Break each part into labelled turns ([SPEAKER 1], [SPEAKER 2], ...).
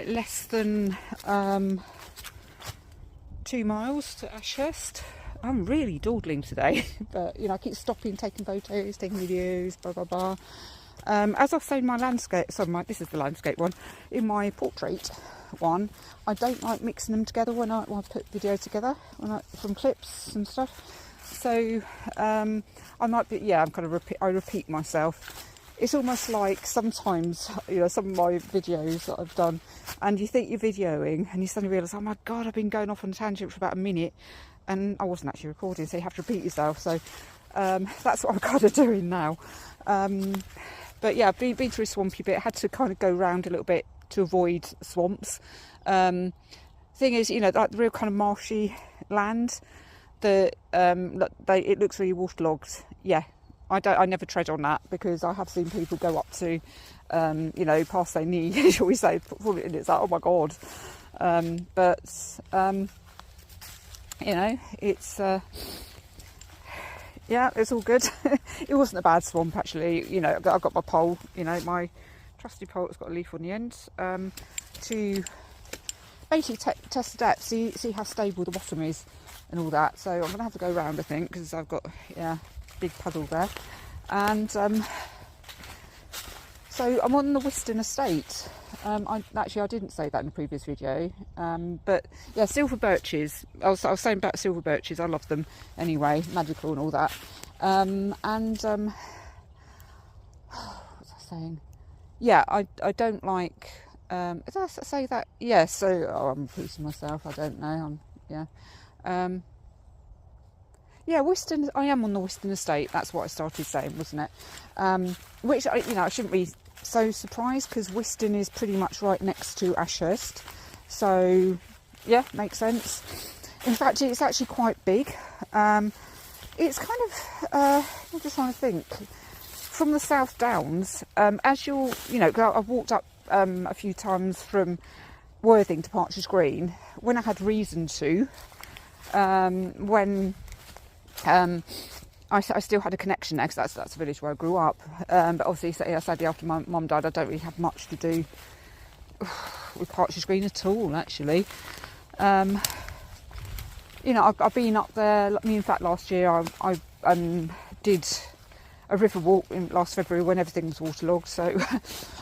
[SPEAKER 1] less than 2 miles to Ashurst. I'm really dawdling today, but you know, I keep stopping, taking photos, taking videos, blah blah blah. As I've shown my landscape, this is the landscape one. In my portrait one, I don't like mixing them together when I put videos together, from clips and stuff. So I might be, yeah, I repeat myself. It's almost like sometimes, you know, some of my videos that I've done, and you think you're videoing, and you suddenly realise, oh my god, I've been going off on a tangent for about a minute, and I wasn't actually recording, so you have to repeat yourself. So that's what I'm kind of doing now. But yeah, I've been through a swampy bit. I had to kind of go round a little bit to avoid swamps. Thing is, you know, like the real kind of marshy land, it looks really waterlogged. Yeah, I never tread on that, because I have seen people go up to, you know, past their knee, shall we say, and it's like, oh my god. You know, it's yeah, it's all good. It wasn't a bad swamp actually. You know, I've got my pole, you know, my trusty pole that's got a leaf on the end, to basically test the depth, see how stable the bottom is and all that. So I'm going to have to go round, I think, because I've got, yeah, big puddle there. And so I'm on the Wiston estate. I didn't say that in the previous video, but yeah, silver birches. I was saying about silver birches. I love them anyway, magical and all that. What was I saying? Yeah, I don't like. Did I say that? Yeah. So I'm repeating myself. I don't know. Yeah, Wiston. I am on the Wiston estate. That's what I started saying, wasn't it? Which, you know, I shouldn't be so surprised, because Wiston is pretty much right next to Ashurst. So yeah, makes sense. In fact, it's actually quite big. It's kind of, I'm just trying to think, from the South Downs, as you know, I've walked up a few times from Worthing to Partridge Green when I had reason to, when I still had a connection there, because that's the village where I grew up. But obviously, sadly, after my mum died, I don't really have much to do with Partridge Green at all, actually. You know, I've been up there. In fact, last year I did a river walk last February when everything was waterlogged. So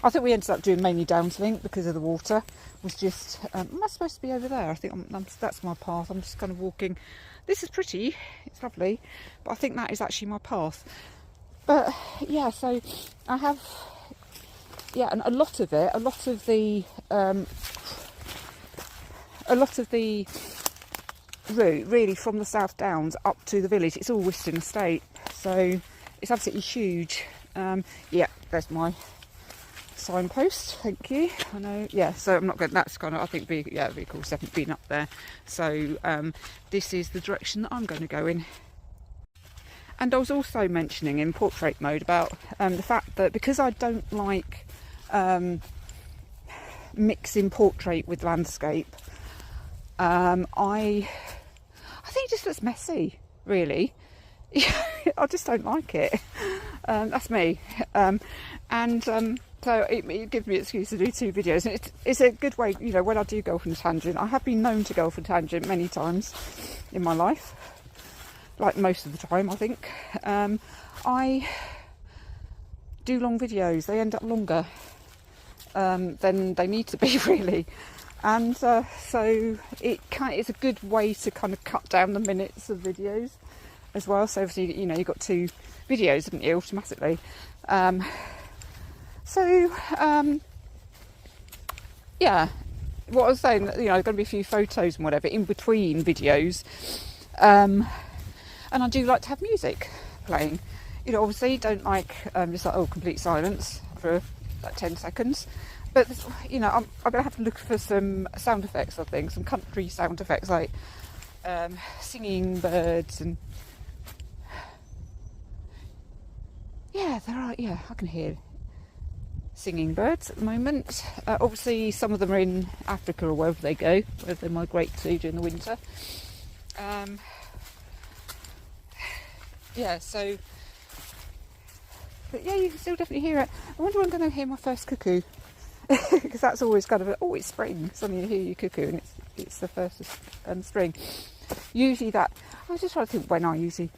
[SPEAKER 1] I think we ended up doing mainly downslink because of the water. Was just, am I supposed to be over there? I think that's my path. I'm just kind of walking. This is pretty, it's lovely, but I think that is actually my path. But yeah, so I have, yeah, and a lot of the route really from the South Downs up to the village, it's all Wiston estate, so it's absolutely huge. Yeah, there's my signpost, thank you. I know, yeah, so I'm not going, that's kind of, I think, very cool, definitely been up there. So this is the direction that I'm going to go in. And I was also mentioning in portrait mode about the fact that because I don't like mixing portrait with landscape, I think it just looks messy, really. I just don't like it. That's me. So it gives me an excuse to do 2 videos. And it's a good way, you know, when I do go off on a tangent. I have been known to go off on a tangent many times in my life. Like most of the time, I think. I do long videos. They end up longer than they need to be, really. And so it's a good way to kind of cut down the minutes of videos as well. So obviously, you know, you've got 2 videos, haven't you, automatically. Yeah, what I was saying, you know, there's going to be a few photos and whatever in between videos, and I do like to have music playing. You know, obviously don't like just like, oh, complete silence for like 10 seconds. But, you know, I'm going to have to look for some sound effects, I think, some country sound effects, like singing birds and... Yeah, I can hear singing birds at the moment. Obviously, some of them are in Africa or wherever they go, wherever they migrate to during the winter. Yeah, so... But yeah, you can still definitely hear it. I wonder when I'm going to hear my first cuckoo. because that's always kind of oh, it's spring. Suddenly you hear your cuckoo, and it's the first of spring. Usually that, I was just trying to think when I usually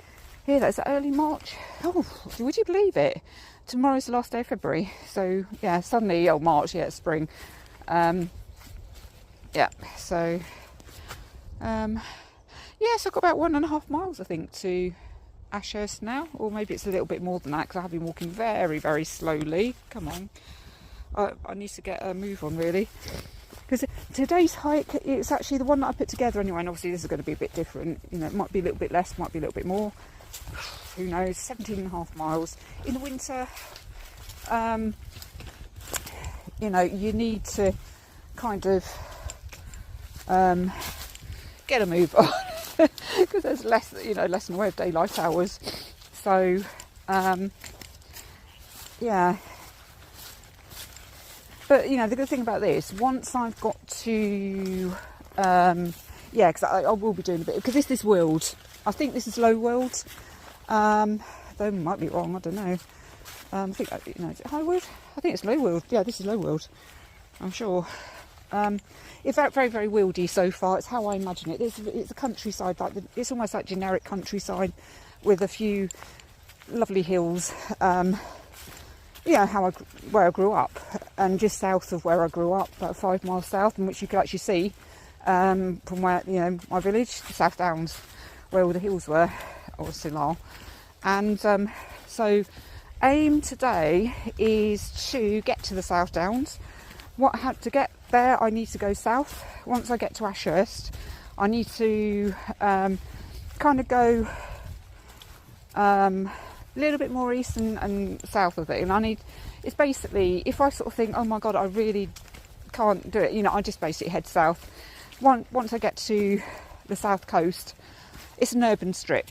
[SPEAKER 1] hear that. Is it early March? Oh, would you believe it? Tomorrow's the last day of February. So yeah, suddenly, oh, March, yeah, it's spring. Yeah, so yes, I've got about 1.5 miles, I think, to Ashurst now, or maybe it's a little bit more than that because I have been walking very, very slowly. Come on, I need to get a move on really, because today's hike, it's actually the one that I put together anyway, and obviously this is going to be a bit different. You know, it might be a little bit less, might be a little bit more. Who knows? 17.5 miles in the winter. You know, you need to kind of get a move on because there's less in the way of daylight hours. So yeah, but you know, the good thing about this, once I've got to yeah, because I will be doing a bit, because this is Weald. I think this is low Weald, though I might be wrong, I don't know. I think, you know, is it high Weald? I think it's low Weald. Yeah, this is low Weald, I'm sure. It's very, very wieldy so far. It's how I imagine it. It's a countryside, like it's almost like generic countryside with a few lovely hills. Yeah, where I grew up, and just south of where I grew up, about 5 miles south, in which you could actually see from where, you know, my village, the South Downs, where all the hills were, or still are. And so aim today is to get to the South Downs. To get there, I need to go south. Once I get to Ashurst, I need to kind of go a little bit more east and south of it. And it's basically, if I sort of think, oh my God, I really can't do it, you know, I just basically head south. Once I get to the south coast, it's an urban strip,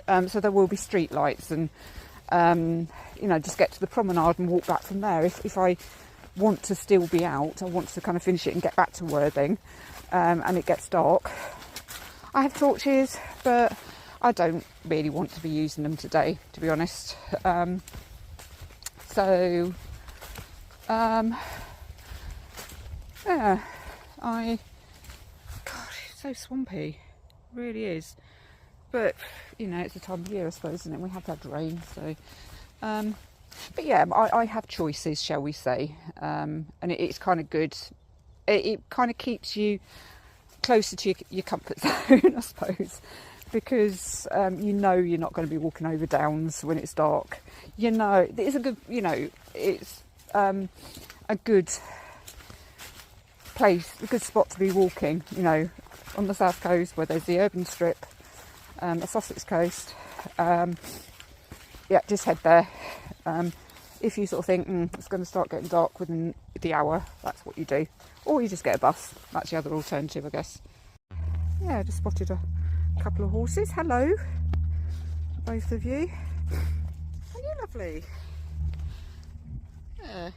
[SPEAKER 1] so there will be street lights, and you know, just get to the promenade and walk back from there. If I want to still be out, I want to kind of finish it and get back to Worthing, and it gets dark. I have torches, but I don't really want to be using them today, to be honest. So yeah, God, it's so swampy, it really is. But you know, it's the time of year, I suppose, isn't it? We have had rain, so but yeah, I have choices, shall we say, and it's kind of good. It kind of keeps you closer to your comfort zone, I suppose, because you know you're not going to be walking over downs when it's dark. You know, it's a good, you know, it's a good place, a good spot to be walking, you know, on the south coast where there's the urban strip, the Sussex coast. Yeah, just head there. If you sort of think it's going to start getting dark within the hour, that's what you do. Or you just get a bus. That's the other alternative, I guess. Yeah, I just spotted a couple of horses. Hello, both of you. Aren't you lovely? Yeah.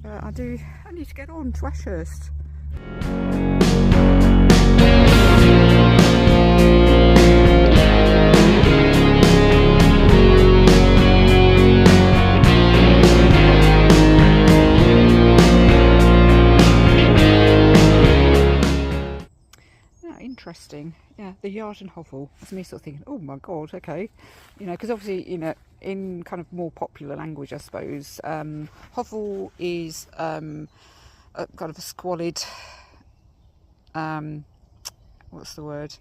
[SPEAKER 1] I need to get on to Ashurst. Interesting. Yeah, the yard and hovel. That's me sort of thinking, oh my God, okay. You know, because obviously, you know, in kind of more popular language, I suppose, hovel is a kind of a squalid, what's the word?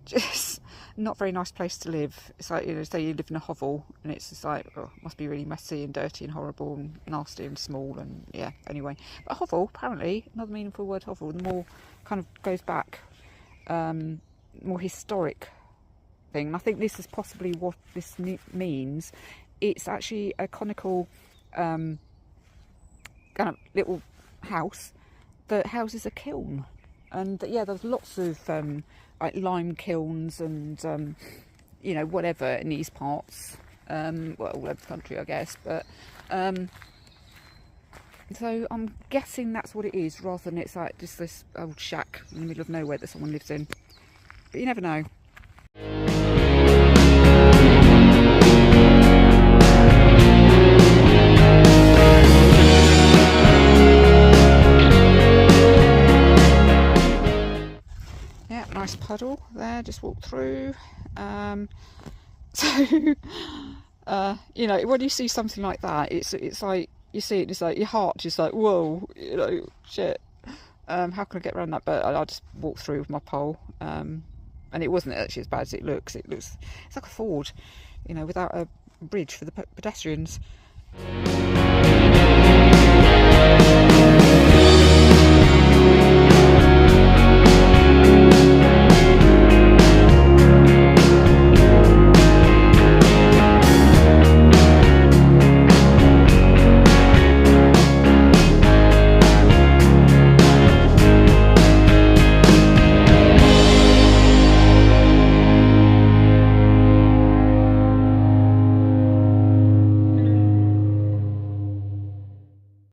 [SPEAKER 1] Just not very nice place to live. It's like, you know, say you live in a hovel and it's just like, oh, it must be really messy and dirty and horrible and nasty and small, and yeah, anyway. But hovel, apparently, another meaningful word, hovel, the more kind of goes back, more historic thing. And I think this is possibly what this means. It's actually a conical kind of little house that houses a kiln, and yeah, there's lots of like lime kilns and you know, whatever in these parts, well, all over the country, I guess, but so I'm guessing that's what it is, rather than it's like just this old shack in the middle of nowhere that someone lives in. But you never know. nice puddle there, just walked through. You know, when you see something like that, it's like, you see it, it's like your heart just like, whoa, you know, shit. How can I get around that? But I just walked through with my pole, and it wasn't actually as bad as it looks. It's like a ford, you know, without a bridge for the pedestrians.